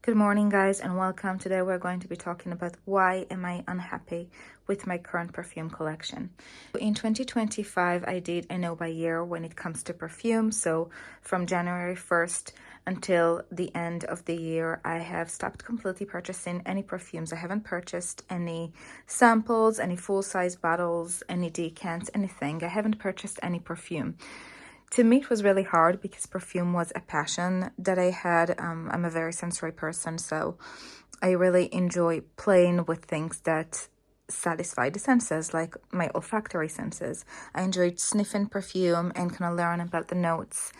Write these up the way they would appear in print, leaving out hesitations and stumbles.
Good morning, guys, and welcome. Today we're going to be talking about why am I unhappy with my current perfume collection. In 2025, I did a no buy year when it comes to perfume. So from January 1st until the end of the year, I have stopped completely purchasing any perfumes. I haven't purchased any samples, any full-size bottles, any decants, anything. I haven't purchased any perfume. To me, it was really hard because perfume was a passion that I had. I'm a very sensory person, so I really enjoy playing with things that satisfy the senses, like my olfactory senses. I enjoyed sniffing perfume and kind of learn about the notes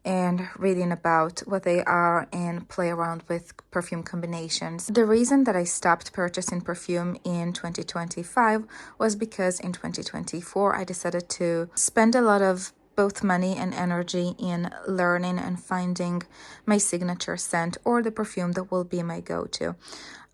and reading about what they are and play around with perfume combinations. The reason that I stopped purchasing perfume in 2025 was because in 2024 I decided to spend a lot of both money and energy in learning and finding my signature scent or the perfume that will be my go-to.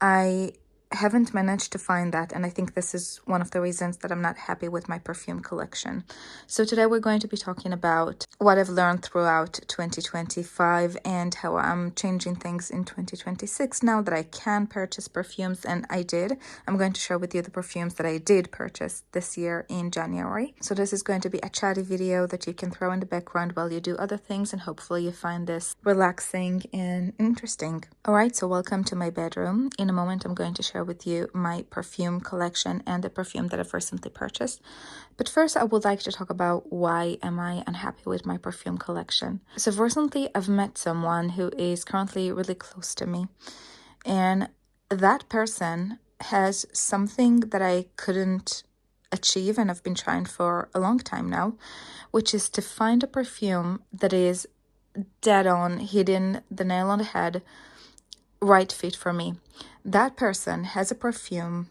I haven't managed to find that, and I think this is one of the reasons that I'm not happy with my perfume collection. So today we're going to be talking about what I've learned throughout 2025 and how I'm changing things in 2026 now that I can purchase perfumes, and I did. I'm going to share with you the perfumes that I did purchase this year in January. So this is going to be a chatty video that you can throw in the background while you do other things, and hopefully you find this relaxing and interesting. All right, so welcome to my bedroom. In a moment, I'm going to share with you my perfume collection and the perfume that I've recently purchased. But first, I would like to talk about why am I unhappy with my perfume collection. So recently, I've met someone who is currently really close to me, and that person has something that I couldn't achieve, and I've been trying for a long time now, which is to find a perfume that is dead on, hitting the nail on the head, right fit for me. That person has a perfume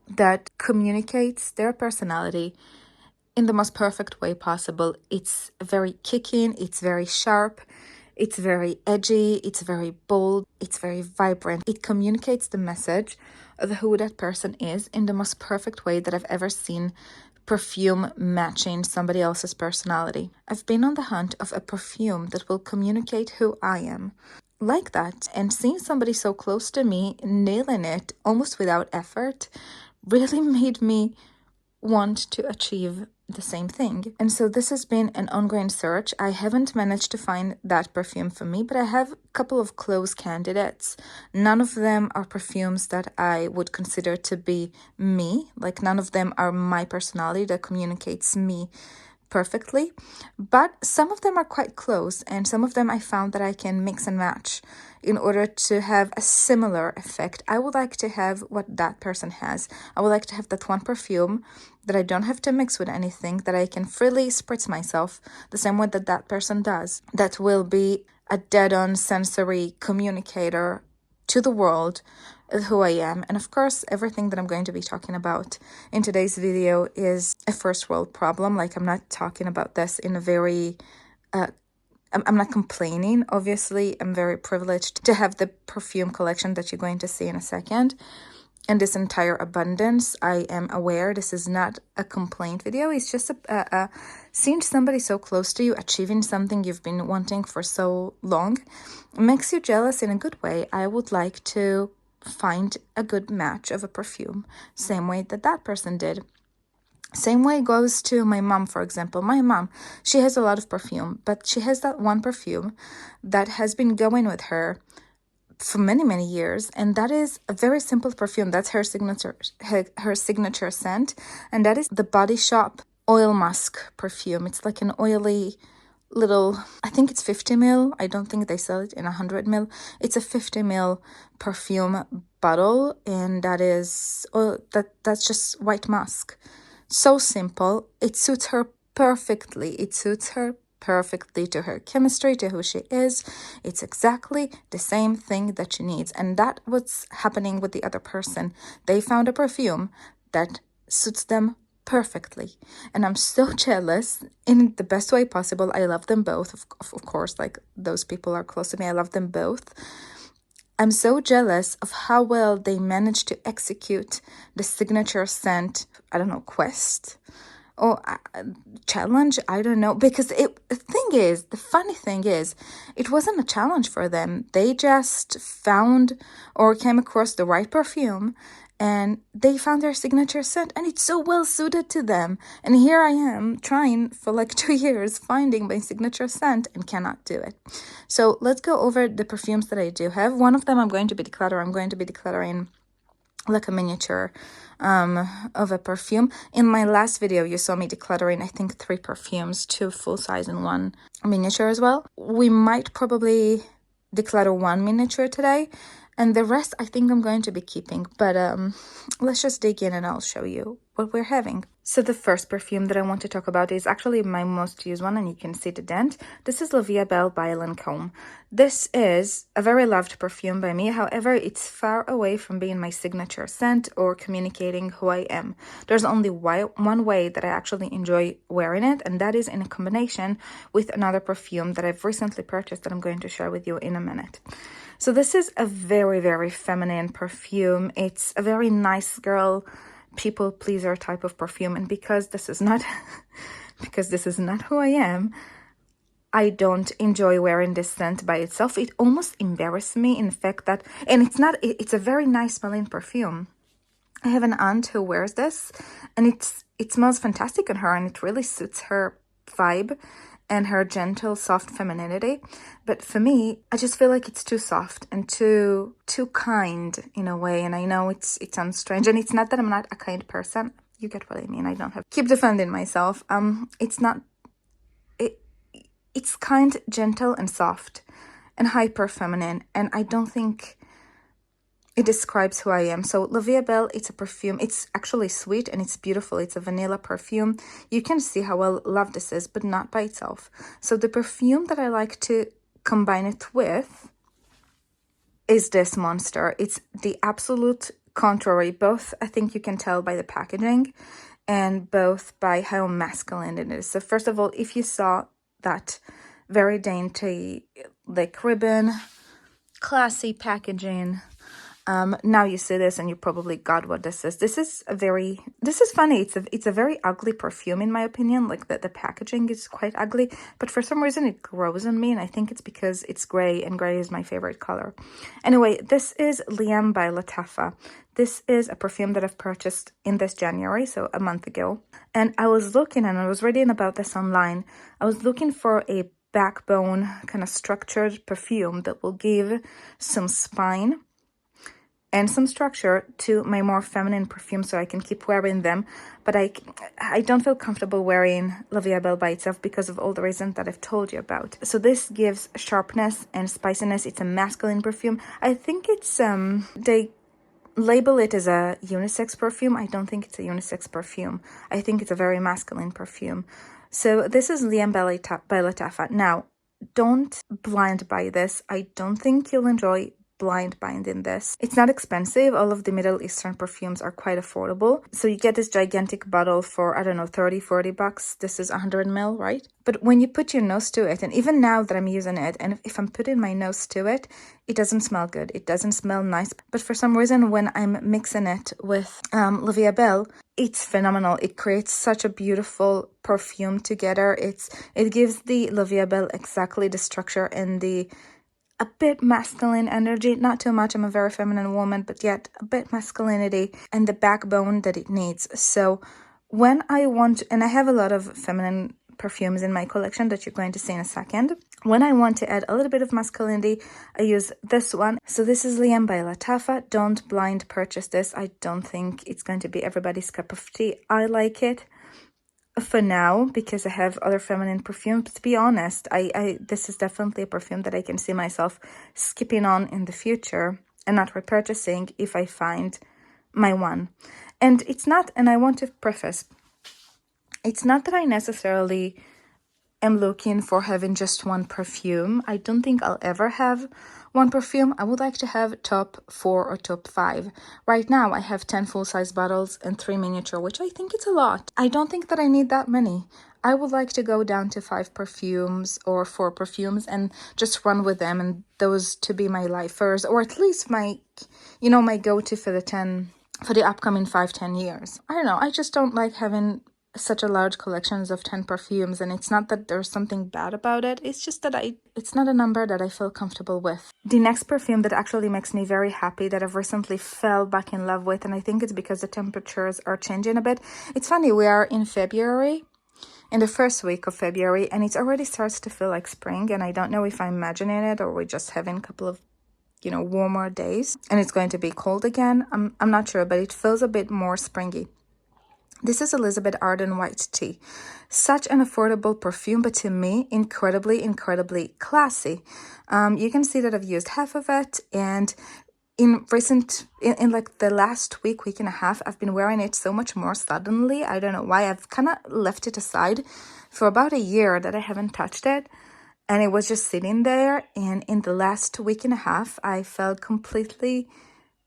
that communicates their personality in the most perfect way possible. It's very kicking, it's very sharp, it's very edgy, it's very bold, it's very vibrant. It communicates the message of who that person is in the most perfect way that I've ever seen perfume matching somebody else's personality. I've been on the hunt of a perfume that will communicate who I am like that, and seeing somebody so close to me nailing it almost without effort really made me want to achieve the same thing. And so this has been an ongoing search. I haven't managed to find that perfume for me, but I have a couple of close candidates. None of them are perfumes that I would consider to be me, like none of them are my personality that communicates me perfectly, but some of them are quite close, and some of them I found that I can mix and match in order to have a similar effect. I would like to have what that person has. I would like to have that one perfume that I don't have to mix with anything, that I can freely spritz myself the same way that that person does. That will be a dead-on sensory communicator to the world of who I am. And of course, everything that I'm going to be talking about in today's video is a first world problem. Like, I'm not talking about this in a very I'm not complaining. Obviously, I'm very privileged to have the perfume collection that you're going to see in a second, and this entire abundance. I am aware this is not a complaint video. It's just seeing somebody so close to you achieving something you've been wanting for so long makes you jealous in a good way. I would like to find a good match of a perfume, same way that that person did. Same way goes to my mom, for example. My mom, she has a lot of perfume, but she has that one perfume that has been going with her for many, many years, and that is a very simple perfume. That's her signature scent, and that is the Body Shop Oil Musk perfume. It's like an oily little, I think it's 50 ml. I don't think they sell it in 100 ml. It's a 50 ml perfume bottle, and that is that's just white musk. So simple. It suits her perfectly. It suits her perfectly to her chemistry, to who she is. It's exactly the same thing that she needs. And that's what's happening with the other person. They found a perfume that suits them perfectly. And I'm so jealous in the best way possible. I love them both. Of course, like, those people are close to me. I love them both. I'm so jealous of how well they managed to execute the signature scent, I don't know, quest or challenge, I don't know, because the funny thing is, it wasn't a challenge for them. They just found or came across the right perfume, and they found their signature scent, and it's so well suited to them. And here I am trying for like 2 years finding my signature scent and cannot do it. So let's go over the perfumes that I do have. One of them I'm going to be decluttering like a miniature of a perfume. In my last video, you saw me decluttering, I think, 3 perfumes, 2 full size and 1 miniature as well. We might probably declutter 1 miniature today, and the rest I think I'm going to be keeping. But let's just dig in and I'll show you what we're having. So the first perfume that I want to talk about is actually my most used one, and you can see the dent. This is La Vie Belle by Lancôme. This is a very loved perfume by me. However, it's far away from being my signature scent or communicating who I am. There's only one way that I actually enjoy wearing it, and that is in a combination with another perfume that I've recently purchased that I'm going to share with you in a minute. So this is a very, very feminine perfume. It's a very nice girl, people pleaser type of perfume. And because this is not who I am, I don't enjoy wearing this scent by itself. It almost embarrassed me in fact that, and it's a very nice smelling perfume. I have an aunt who wears this, and it smells fantastic on her, and it really suits her vibe and her gentle, soft femininity. But for me, I just feel like it's too soft and too kind in a way. And I know it sounds strange, and it's not that I'm not a kind person. You get what I mean. I don't have keep defending myself. It's kind, gentle, and soft, and hyper feminine. And I don't think it describes who I am. So La Vie Belle, it's a perfume. It's actually sweet and it's beautiful. It's a vanilla perfume. You can see how well loved this is, but not by itself. So the perfume that I like to combine it with is this monster. It's the absolute contrary. Both, I think you can tell by the packaging, and both by how masculine it is. So first of all, if you saw that very dainty, like ribbon, classy packaging, now you see this and you probably got what this is. This is funny. It's a very ugly perfume in my opinion. Like the packaging is quite ugly, but for some reason it grows on me, and I think it's because it's gray, and gray is my favorite color. Anyway, this is Liam by Lattafa. This is a perfume that I've purchased in this January, so a month ago. And I was looking, and I was reading about this online. I was looking for a backbone kind of structured perfume that will give some spine and some structure to my more feminine perfume, so I can keep wearing them. But I don't feel comfortable wearing La Vie Belle by itself because of all the reasons that I've told you about. So this gives sharpness and spiciness. It's a masculine perfume. I think it's they label it as a unisex perfume. I don't think it's a unisex perfume. I think it's a very masculine perfume. So this is Liam by Lattafa. Now, don't blind buy this. I don't think you'll enjoy blind binding this. It's not expensive. All of the Middle Eastern perfumes are quite affordable. So you get this gigantic bottle for, I don't know, 30-40 bucks. This is 100 ml, right? But when you put your nose to it, and even now that I'm using it, and if I'm putting my nose to it, it doesn't smell good. It doesn't smell nice. But for some reason, when I'm mixing it with La Vie Belle, it's phenomenal. It creates such a beautiful perfume together. It gives the La Vie Belle exactly the structure and a bit masculine energy, not too much. I'm a very feminine woman, but yet a bit masculinity and the backbone that it needs. So when I want, and I have a lot of feminine perfumes in my collection that you're going to see in a second. When I want to add a little bit of masculinity, I use this one. So this is Liam by Lattafa. Don't blind purchase this. I don't think it's going to be everybody's cup of tea. I like it for now because I have other feminine perfumes. To be honest, this is definitely a perfume that I can see myself skipping on in the future and not repurchasing if I find my one. And it's not, and I want to preface, it's not that I necessarily am looking for having just one perfume. I don't think I'll ever have one perfume. I would like to have top 4 or top 5. Right now, I have 10 full-size bottles and 3 miniature, which I think it's a lot. I don't think that I need that many. I would like to go down to 5 perfumes or 4 perfumes and just run with them, and those to be my lifers, or at least my go-to for the upcoming 5-10 years. I don't know. I just don't like having such a large collection of 10 perfumes, and it's not that there's something bad about it, it's just that it's not a number that I feel comfortable with. The next perfume that actually makes me very happy, that I've recently fell back in love with, and I think it's because the temperatures are changing a bit. It's funny, we are in February, in the first week of February, and it already starts to feel like spring, and I don't know if I'm imagining it or we're just having a couple of warmer days and it's going to be cold again. I'm not sure, but it feels a bit more springy. This is Elizabeth Arden White Tea. Such an affordable perfume, but to me, incredibly classy. You can see that I've used half of it, and in like the last week and a half, I've been wearing it so much more suddenly. I don't know why. I've kind of left it aside for about a year that I haven't touched it. And it was just sitting there, and in the last week and a half, I fell completely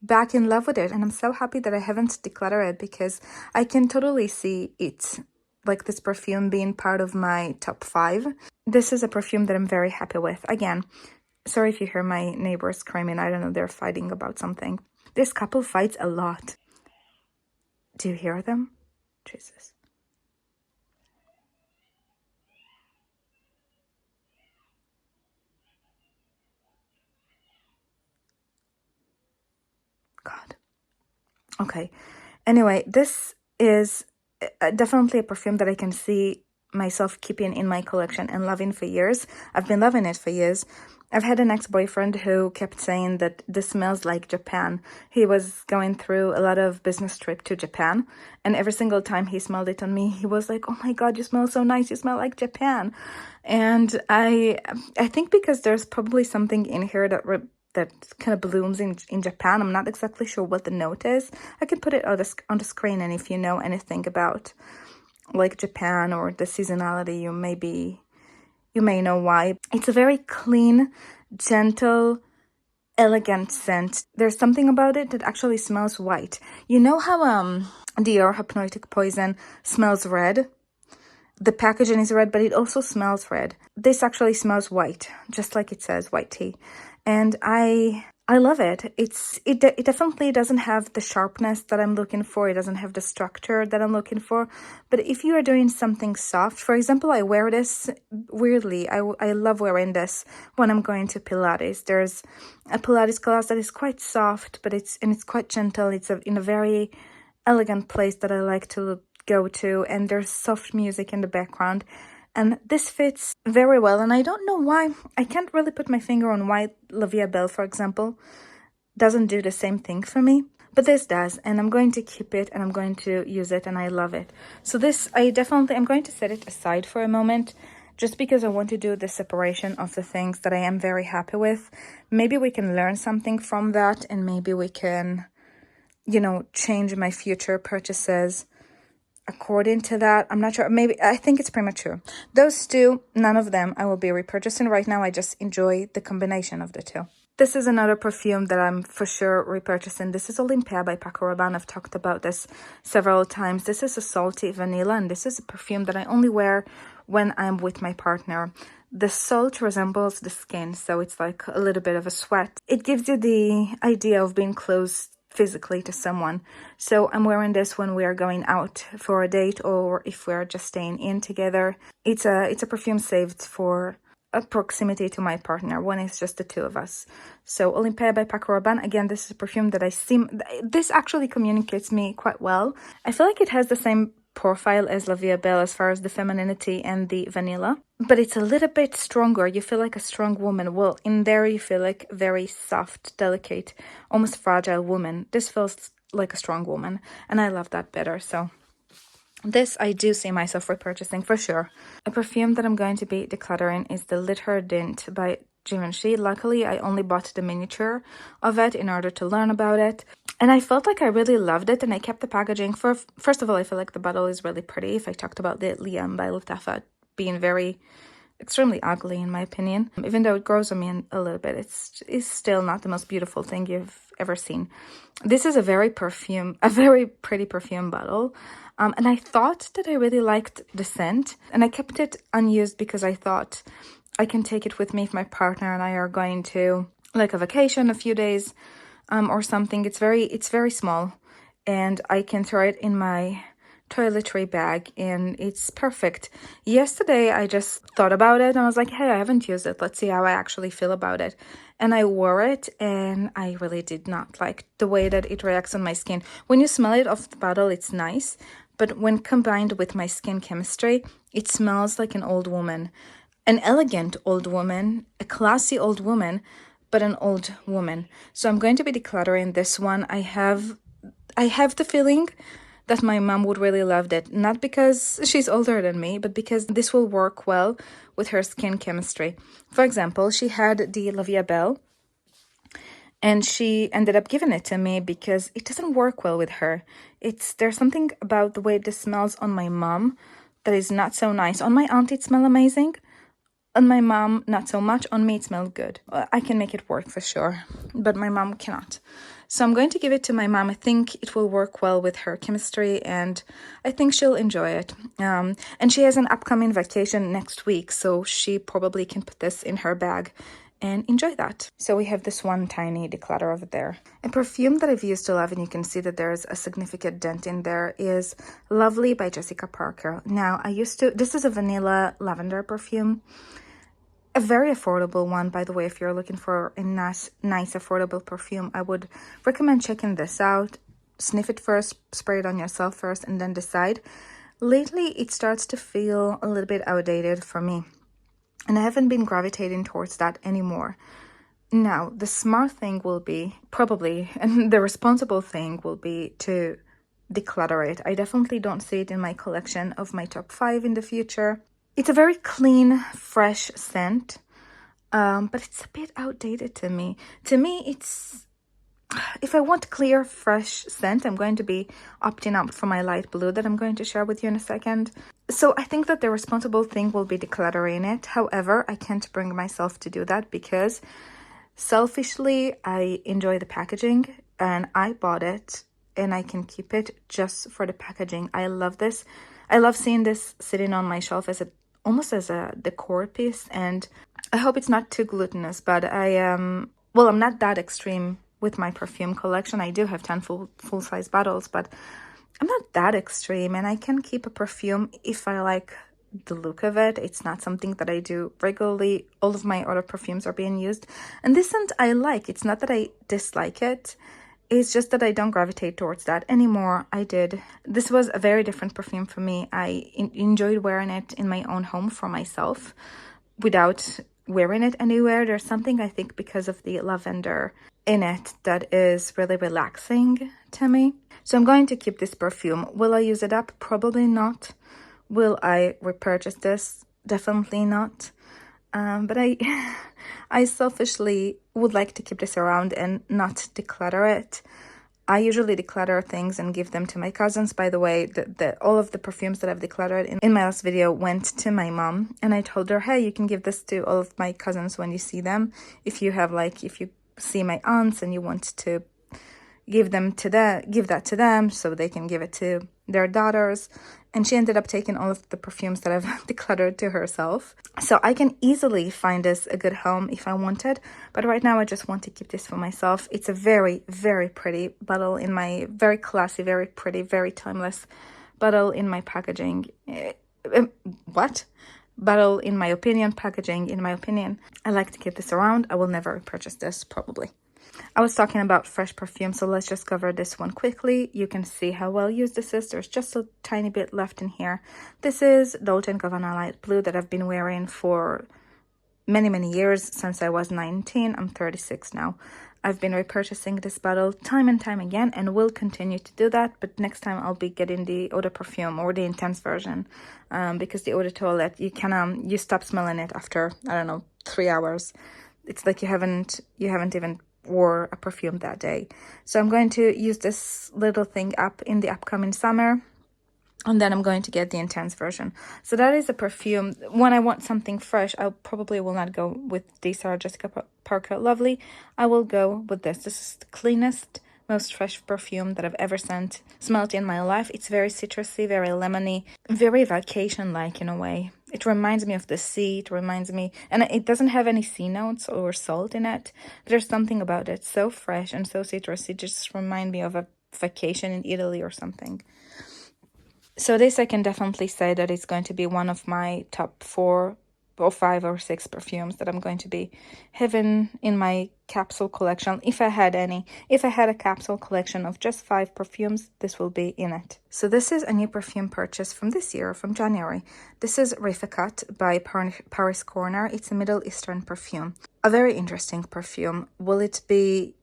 back in love with it. And I'm so happy that I haven't decluttered it, because I can totally see it, like this perfume being part of my top 5. This is a perfume that I'm very happy with. Again, sorry if you hear my neighbors screaming. I don't know, they're fighting about something. This couple fights a lot. Do you hear them? Jesus. God. Okay. Anyway, this is definitely a perfume that I can see myself keeping in my collection and loving for years. I've been loving it for years. I've had an ex-boyfriend who kept saying that this smells like Japan. He was going through a lot of business trip to Japan, and every single time he smelled it on me, he was like, "Oh my God, you smell so nice. You smell like Japan." And I think because there's probably something in here that kind of blooms in Japan. I'm not exactly sure what the note is. I can put it on the screen, and if you know anything about like Japan or the seasonality, you may know why. It's a very clean, gentle, elegant scent. There's something about it that actually smells white. You know how Dior Hypnotic Poison smells red? The packaging is red, but it also smells red. This actually smells white, just like it says, white tea. And I love it. It definitely doesn't have the sharpness that I'm looking for. It doesn't have the structure that I'm looking for. But if you are doing something soft, for example, I wear this weirdly. I love wearing this when I'm going to Pilates. There's a Pilates class that is quite soft, but it's quite gentle. It's in a very elegant place that I like to go to, and there's soft music in the background. And this fits very well, and I don't know why. I can't really put my finger on why La Vie Belle, for example, doesn't do the same thing for me. But this does, and I'm going to keep it, and I'm going to use it, and I love it. So this, I'm going to set it aside for a moment, just because I want to do the separation of the things that I am very happy with. Maybe we can learn something from that, and maybe we can, change my future purchases according to that. I'm not sure. Maybe, I think it's premature. Those two, none of them I will be repurchasing right now. I just enjoy the combination of the two. This is another perfume that I'm for sure repurchasing. This is Olympia by Paco Rabanne. I've talked about this several times. This is a salty vanilla, and this is a perfume that I only wear when I'm with my partner. The salt resembles the skin, so it's like a little bit of a sweat. It gives you the idea of being close physically to someone. So I'm wearing this when we are going out for a date, or if we're just staying in together. It's a perfume saved for a proximity to my partner when it's just the two of us. So Olympia by Paco Rabanne. Again, this is a perfume that this actually communicates me quite well. I feel like it has the same profile as La Vie Belle as far as the femininity and the vanilla, but it's a little bit stronger. You feel like a strong woman. Well, in there you feel like very soft, delicate, almost fragile woman. This feels like a strong woman, and I love that better. So this I do see myself repurchasing for sure. A perfume that I'm going to be decluttering is the Litter Dint by Givenchy. Luckily, I only bought the miniature of it in order to learn about it. And I felt like I really loved it, and I kept the packaging. First of all, I feel like the bottle is really pretty. If I talked about the Liam by Lutafa being extremely ugly in my opinion, even though it grows on me a little bit, it's still not the most beautiful thing you've ever seen. This is a very pretty perfume bottle. And I thought that I really liked the scent, and I kept it unused because I thought I can take it with me if my partner and I are going to like a vacation, a few days, or something. It's very small, and I can throw it in my toiletry bag, and it's perfect. Yesterday I just thought about it and I was like, hey, I haven't used it, let's see how I actually feel about it. And I wore it and I really did not like the way that it reacts on my skin. When you smell it off the bottle, it's nice, but when combined with my skin chemistry, it smells like an old woman. An elegant old woman, a classy old woman, but an old woman. So I'm going to be decluttering this one. I have the feeling that my mom would really love it, not because she's older than me, but because this will work well with her skin chemistry. For example, she had the La Vie Belle, and she ended up giving it to me because it doesn't work well with her. There's something about the way this smells on my mom that is not so nice. On my aunt, it smells amazing. On my mom, not so much. On me, it smelled good. I can make it work for sure, but my mom cannot. So I'm going to give it to my mom. I think it will work well with her chemistry, and I think she'll enjoy it. And she has an upcoming vacation next week, so she probably can put this in her bag and enjoy that. So we have this one tiny declutter over there. A perfume that I've used a lot, and you can see that there's a significant dent in there, is Lovely by Jessica Parker. Now, this is a vanilla lavender perfume. A very affordable one, by the way. If you're looking for a nice affordable perfume, I would recommend checking this out. Sniff it first, spray it on yourself first, and then decide. Lately, it starts to feel a little bit outdated for me, and I haven't been gravitating towards that anymore. Now, the smart thing will be, probably, and the responsible thing will be to declutter it. I definitely don't see it in my collection of my top 5 in the future. It's a very clean, fresh scent, but it's a bit outdated to me. To me, if I want clear, fresh scent, I'm going to be opting out for my light blue that I'm going to share with you in a second. So I think that the responsible thing will be decluttering it. However, I can't bring myself to do that because selfishly, I enjoy the packaging and I bought it and I can keep it just for the packaging. I love this. I love seeing this sitting on my shelf almost as a decor piece, and I hope it's not too glutinous, but I'm not that extreme with my perfume collection. I do have 10 full-size bottles, but I'm not that extreme, and I can keep a perfume if I like the look of it. It's not something that I do regularly. All of my other perfumes are being used, and this scent I like. It's not that I dislike it. It's just that I don't gravitate towards that anymore. I did. This was a very different perfume for me. I enjoyed wearing it in my own home for myself without wearing it anywhere. There's something, I think, because of the lavender in it that is really relaxing to me. So I'm going to keep this perfume. Will I use it up? Probably not. Will I repurchase this? Definitely not. But I selfishly would like to keep this around and not declutter it. I usually declutter things and give them to my cousins. By the way, all of the perfumes that I've decluttered in my last video went to my mom, and I told her, hey, you can give this to all of my cousins when you see them. If you see my aunts and you want to give that to them so they can give it to their daughters. And she ended up taking all of the perfumes that I've decluttered to herself. So I can easily find this a good home if I wanted, but right now I just want to keep this for myself. It's a very, very pretty bottle in my, very classy, very pretty, very timeless bottle in my packaging. Bottle in my opinion, packaging in my opinion. I like to keep this around. I will never purchase this, probably. I was talking about fresh perfume, so let's just cover this one quickly. You can see how well used this is. There's just a tiny bit left in here. This is Dolce & Gabbana Light Blue that I've been wearing for many, many years, since I was 19. I'm 36 now. I've been repurchasing this bottle time and time again and will continue to do that, but next time I'll be getting the Eau de Perfume or the intense version, because the Eau de Toilette, you stop smelling it after, I don't know, 3 hours. It's like you haven't even wore a perfume that day. So I'm going to use this little thing up in the upcoming summer, and then I'm going to get the intense version. So that is a perfume. When I want something fresh, I probably will not go with the Sarah Jessica Parker Lovely. I will go with this. This is the cleanest, most fresh perfume that I've ever smelled in my life. It's very citrusy, very lemony, very vacation-like in a way. It reminds me of the sea. It reminds me, and it doesn't have any sea notes or salt in it. There's something about it so fresh and so citrusy. It just reminds me of a vacation in Italy or something. So this I can definitely say that it's going to be one of my top 4 or 5 or 6 perfumes that I'm going to be having in my capsule collection, if I had any. If I had a capsule collection of just 5 perfumes, this will be in it. So this is a new perfume purchase from this year, from January. This is Rifakat by Paris Corner. It's a Middle Eastern perfume. A very interesting perfume. Will it be...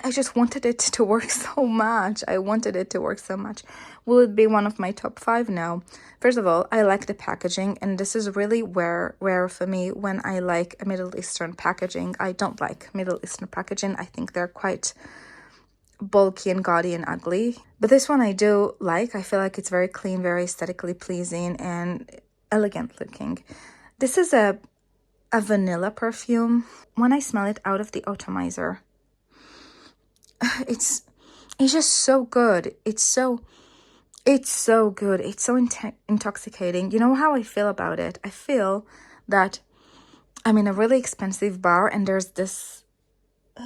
I just wanted it to work so much. I wanted it to work so much. Will it be one of my top 5? No. First of all, I like the packaging, and this is really rare for me when I like a Middle Eastern packaging. I don't like Middle Eastern packaging. I think they're quite bulky and gaudy and ugly. But this one I do like. I feel like it's very clean, very aesthetically pleasing, and elegant looking. This is a vanilla perfume. When I smell it out of the atomizer, it's just so good. It's so good. It's so intoxicating. You know how I feel about it? I feel that I'm in a really expensive bar, and there's this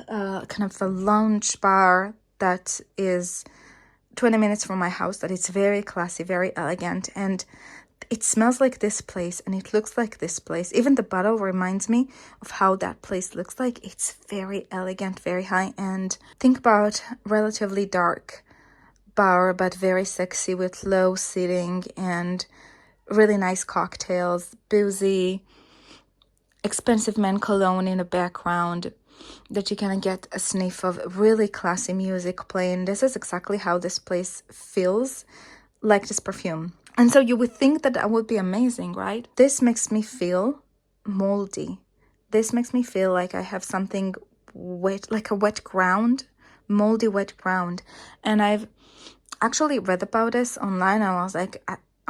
kind of a lounge bar that is 20 minutes from my house, that it's very classy, very elegant, and it smells like this place and it looks like this place. Even the bottle reminds me of how that place looks like. It's very elegant, very high-end. Think about relatively dark bar, but very sexy, with low seating and really nice cocktails, boozy, expensive men cologne in the background that you kind of get a sniff of, really classy music playing. This is exactly how this place feels, like this perfume. And so you would think that would be amazing, right? This makes me feel moldy. This makes me feel like I have something wet, like a wet ground, moldy wet ground. And I've actually read about this online. I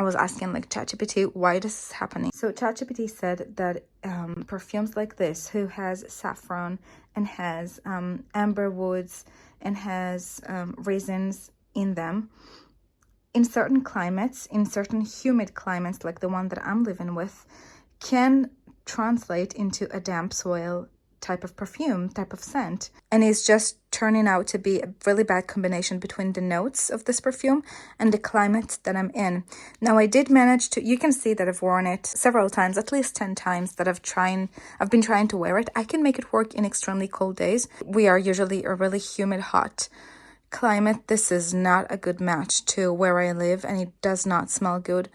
was asking like ChatGPT, why this is happening. So ChatGPT said that perfumes like this, who has saffron and has amber woods and has raisins in them, in certain climates, in certain humid climates like the one that I'm living with, can translate into a damp soil type of perfume, type of scent, and is just turning out to be a really bad combination between the notes of this perfume and the climate that I'm in. Now, I did manage to, you can see that I've worn it several times, at least 10 times that I've been trying to wear it. I can make it work in extremely cold days. We are usually a really humid, hot climate. This is not a good match to where I live, and it does not smell good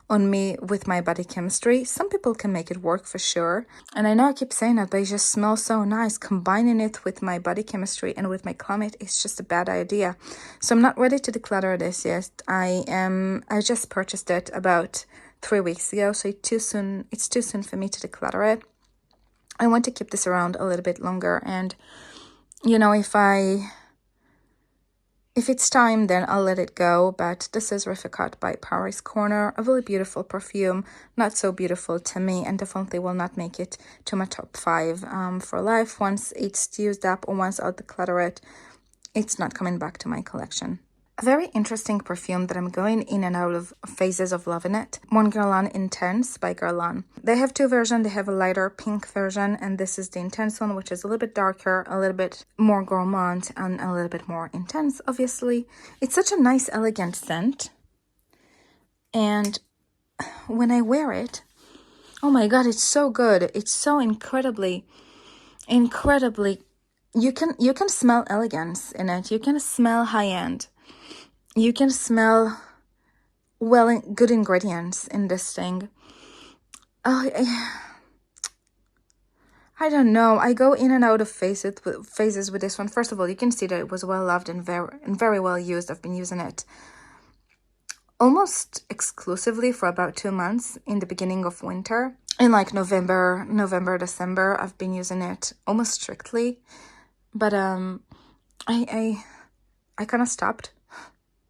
on me with my body chemistry. Some people can make it work for sure, and I know I keep saying that, but it just smells so nice. Combining it with my body chemistry and with my climate is just a bad idea. So I'm not ready to declutter this yet. I just purchased it about 3 weeks ago, so it's too soon for me to declutter it. I want to keep this around a little bit longer, and you know, if it's time, then I'll let it go. But this is Rifakat by Paris Corner, a really beautiful perfume, not so beautiful to me, and definitely will not make it to my top 5 for life. Once it's used up or once I'll declutter it, it's not coming back to my collection. A very interesting perfume that I'm going in and out of phases of loving it. Guerlain Intense by Guerlain. They have 2 versions. They have a lighter pink version, and this is the intense one, which is a little bit darker, a little bit more gourmand, and a little bit more intense, obviously. It's such a nice, elegant scent. And when I wear it, oh my God, it's so good. It's so incredibly, you can smell elegance in it. You can smell high-end. You can smell good ingredients in this thing. Oh, I don't know. I go in and out of phases with this one. First of all, you can see that it was well loved and very well used. I've been using it almost exclusively for about 2 months in the beginning of winter. In like November, December, I've been using it almost strictly. But I kind of stopped.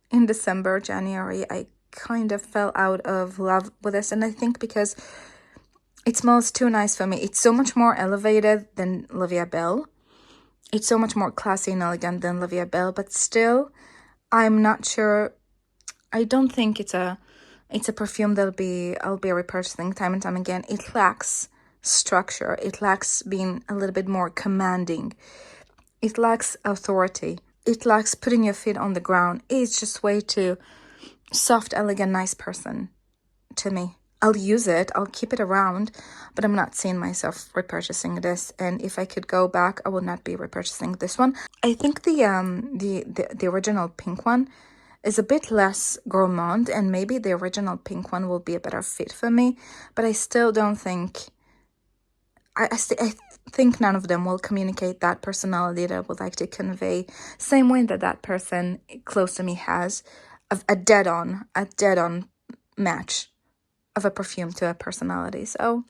In December, January, I kind of fell out of love with this, and I think because it smells too nice for me. It's so much more elevated than La Vie Belle. It's so much more classy and elegant than La Vie Belle, but still, I'm not sure. I don't think it's a perfume I'll be repurchasing time and time again. It lacks structure. It lacks being a little bit more commanding. It lacks authority. it likes putting your feet on the ground. It's just way too soft, elegant, nice person to me. I'll use it, I'll keep it around, but I'm not seeing myself repurchasing this. And if I could go back, I would not be repurchasing this one. I think the original pink one is a bit less gourmand, and maybe the original pink one will be a better fit for me, but I still don't think I think none of them will communicate that personality that I would like to convey. Same way that person close to me has a dead-on match of a perfume to a personality. So,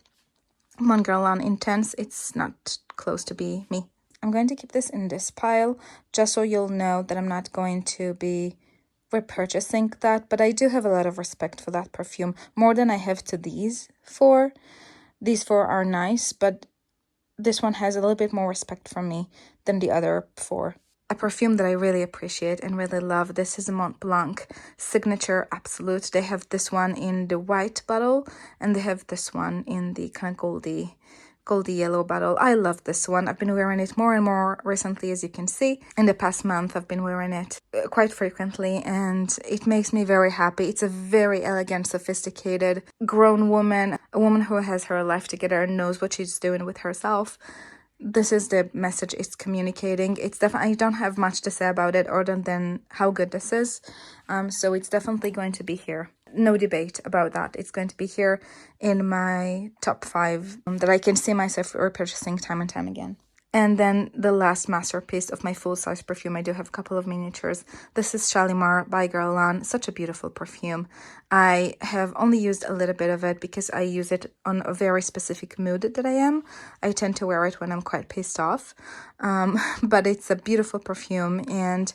Mon Guerlain Intense, it's not close to be me. I'm going to keep this in this pile, just so you'll know that I'm not going to be repurchasing that, but I do have a lot of respect for that perfume, more than I have to these four. These four are nice, but this one has a little bit more respect for me than the other four. A perfume that I really appreciate and really love, this is a Mont Blanc Signature Absolute. They have this one in the white bottle, and they have this one in the kind of goldy yellow bottle. I love this one. I've been wearing it more and more recently, as you can see. In the past month, I've been wearing it quite frequently, and it makes me very happy. It's a very elegant, sophisticated, grown woman, a woman who has her life together and knows what she's doing with herself. This is the message it's communicating. It's definitely, I don't have much to say about it other than how good this is. So it's definitely going to be here. No debate about that. It's going to be here in my top 5 that I can see myself repurchasing time and time again. And then the last masterpiece of my full-size perfume, I do have a couple of miniatures. This is Shalimar by Guerlain. Such a beautiful perfume. I have only used a little bit of it because I use it on a very specific mood that I am. I tend to wear it when I'm quite pissed off. But it's a beautiful perfume, and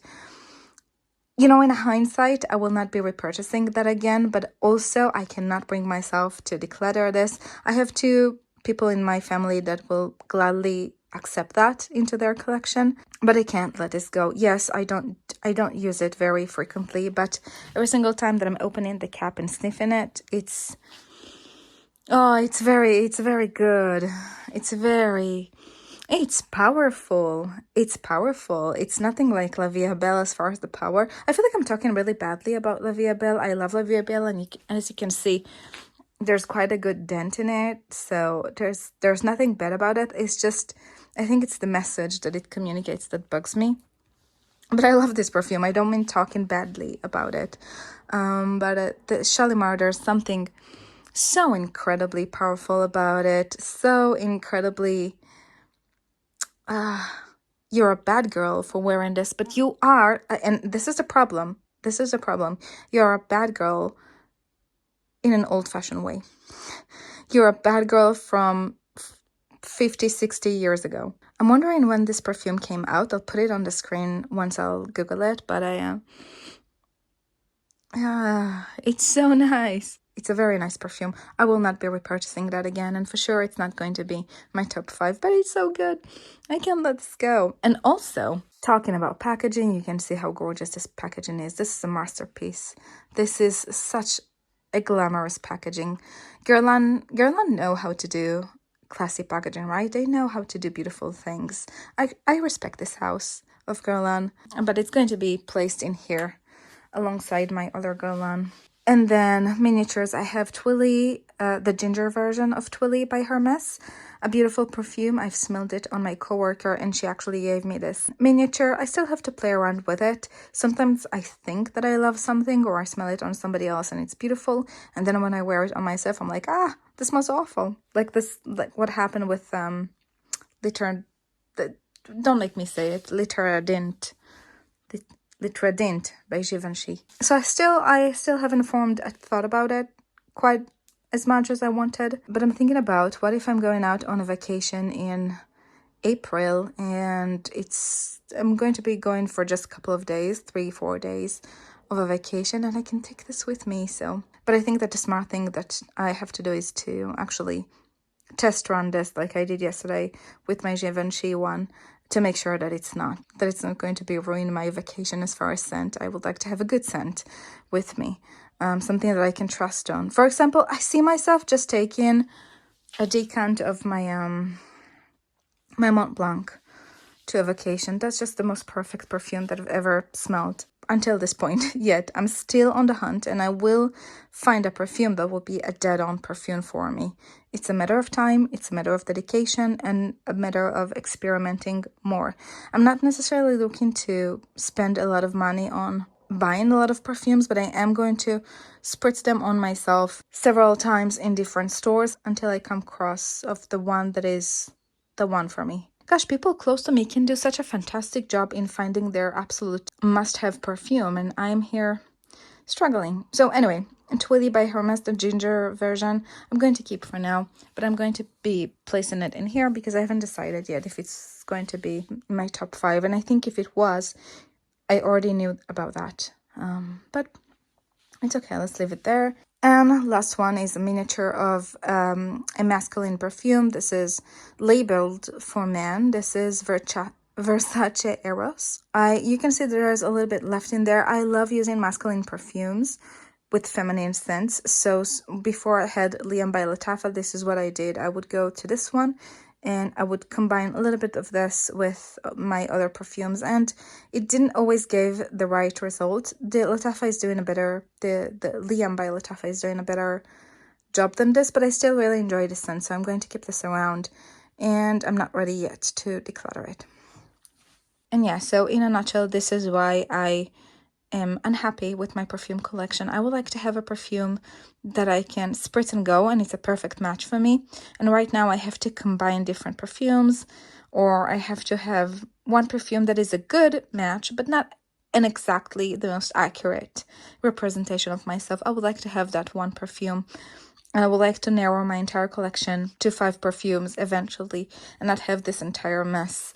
you know, in hindsight, I will not be repurchasing that again, but also I cannot bring myself to declutter this. I have 2 people in my family that will gladly accept that into their collection, but I can't let this go. Yes, I don't use it very frequently, but every single time that I'm opening the cap and sniffing it, it's very good. It's powerful. It's powerful. It's nothing like La Vie Belle as far as the power. I feel like I'm talking really badly about La Vie Belle. I love La Vie Belle, and as you can see, there's quite a good dent in it. So there's nothing bad about it. It's just, I think it's the message that it communicates that bugs me. But I love this perfume. I don't mean talking badly about it. But the Shalimar, there's something so incredibly powerful about it. So incredibly... you're a bad girl for wearing this, but you are, and this is a problem. This is a problem. You're a bad girl in an old-fashioned way. You're a bad girl from 50, 60 years ago. I'm wondering when this perfume came out. I'll put it on the screen once I'll Google it, but it's so nice. It's a very nice perfume. I will not be repurchasing that again, and for sure it's not going to be my top 5, but it's so good. I can't let this go. And also, talking about packaging, you can see how gorgeous this packaging is. This is a masterpiece. This is such a glamorous packaging. Guerlain know how to do classy packaging, right? They know how to do beautiful things. I respect this house of Guerlain, but it's going to be placed in here alongside my other Guerlain. And then miniatures, I have Twilly, the ginger version of Twilly by Hermes, a beautiful perfume. I've smelled it on my coworker, and she actually gave me this miniature. I still have to play around with it. Sometimes I think that I love something, or I smell it on somebody else and it's beautiful, and then when I wear it on myself, I'm like, this smells awful. Like what happened with don't make me say it, Litradint by Givenchy. So I still haven't formed a thought about it quite as much as I wanted, but I'm thinking about what if I'm going out on a vacation in April, and I'm going to be going for just a couple of days, 3-4 days of a vacation, and I can take this with me. So, but I think that the smart thing that I have to do is to actually test run this like I did yesterday with my Givenchy one, to make sure that it's not going to be ruining my vacation as far as scent. I would like to have a good scent with me, something that I can trust on. For example, I see myself just taking a decant of my my Mont Blanc to a vacation. That's just the most perfect perfume that I've ever smelled until this point. Yet I'm still on the hunt, and I will find a perfume that will be a dead-on perfume for me. It's a matter of time, it's a matter of dedication, and a matter of experimenting more. I'm not necessarily looking to spend a lot of money on buying a lot of perfumes, but I am going to spritz them on myself several times in different stores until I come across of the one that is the one for me. Gosh, people close to me can do such a fantastic job in finding their absolute must-have perfume, and I'm here struggling. So anyway, Twilly by Hermes, the ginger version, I'm going to keep for now, but I'm going to be placing it in here because I haven't decided yet if it's going to be in my top 5, and I think if it was, I already knew about that. But it's okay, let's leave it there. And last one is a miniature of a masculine perfume. This is labeled for men. This is Versace Eros. You can see there's a little bit left in there. I love using masculine perfumes with feminine scents. So before I had Liam by Lattafa, this is what I did. I would go to this one, and I would combine a little bit of this with my other perfumes, and it didn't always give the right result. The Lattafa is doing a better, the Liam by Lattafa is doing a better job than this, but I still really enjoy the scent, so I'm going to keep this around, and I'm not ready yet to declutter it. And yeah, so in a nutshell, this is why I am unhappy with my perfume collection. I would like to have a perfume that I can spritz and go, and it's a perfect match for me. And right now I have to combine different perfumes, or I have to have one perfume that is a good match, but not an exactly the most accurate representation of myself. I would like to have that one perfume, and I would like to narrow my entire collection to 5 perfumes eventually, and not have this entire mess.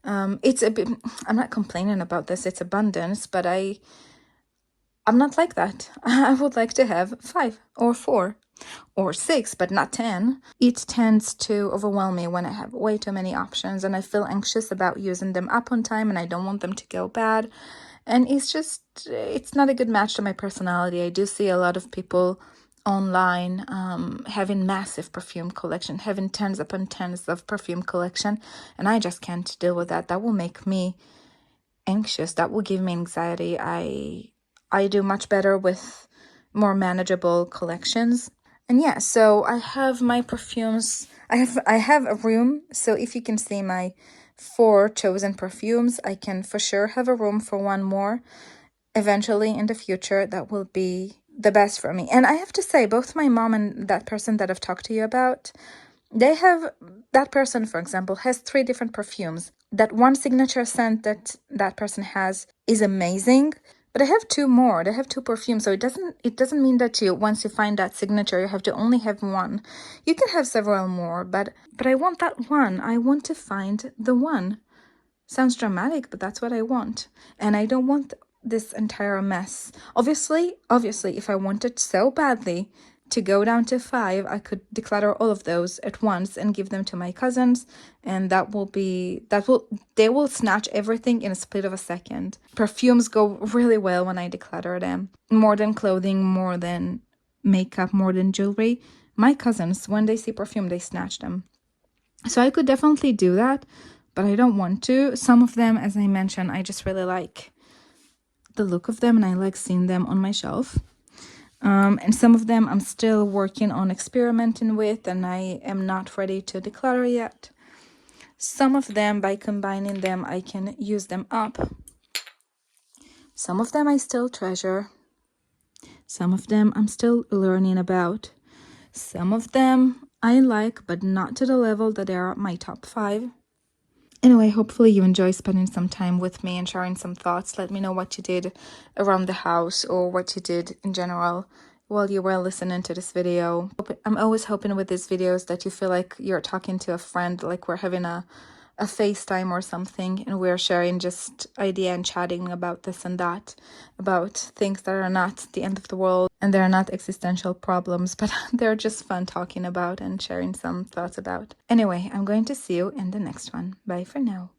It's a bit, I'm not complaining about this, it's abundance, but I'm not like that. I would like to have 5 or 4 or 6, but not 10. It tends to overwhelm me when I have way too many options, and I feel anxious about using them up on time, and I don't want them to go bad. And it's not a good match to my personality. I do see a lot of people online having massive perfume collection, having tens upon tens of perfume collection, and I just can't deal with that. That will make me anxious. That will give me anxiety. I do much better with more manageable collections. And yeah, so I have my perfumes. I have a room, so if you can see my 4 chosen perfumes, I can for sure have a room for one more eventually in the future that will be the best for me. And I have to say, both my mom and that person that I've talked to you about, they have, that person, for example, has 3 different perfumes. That one signature scent that person has is amazing, but I have 2 more. They have 2 perfumes, so it doesn't mean that once you find that signature, you have to only have one. You can have several more, but I want that one. I want to find the one. Sounds dramatic, but that's what I want. And I don't want this entire mess. Obviously, if I wanted so badly to go down to 5, I could declutter all of those at once and give them to my cousins, and they will snatch everything in a split of a second. Perfumes go really well when I declutter them. More than clothing, more than makeup, more than jewelry. My cousins, when they see perfume, they snatch them. So I could definitely do that, but I don't want to. Some of them, as I mentioned, I just really like the look of them, and I like seeing them on my shelf. And some of them I'm still working on experimenting with, and I am not ready to declutter yet. Some of them, by combining them, I can use them up. Some of them I still treasure. Some of them I'm still learning about. Some of them I like, but not to the level that they are my top 5. Anyway, hopefully you enjoy spending some time with me and sharing some thoughts. Let me know what you did around the house, or what you did in general while you were listening to this video. I'm always hoping with these videos that you feel like you're talking to a friend, like we're having a FaceTime or something, and we're sharing just idea and chatting about this and that, about things that are not the end of the world, and they're not existential problems, but they're just fun talking about and sharing some thoughts about. Anyway, I'm going to see you in the next one. Bye for now.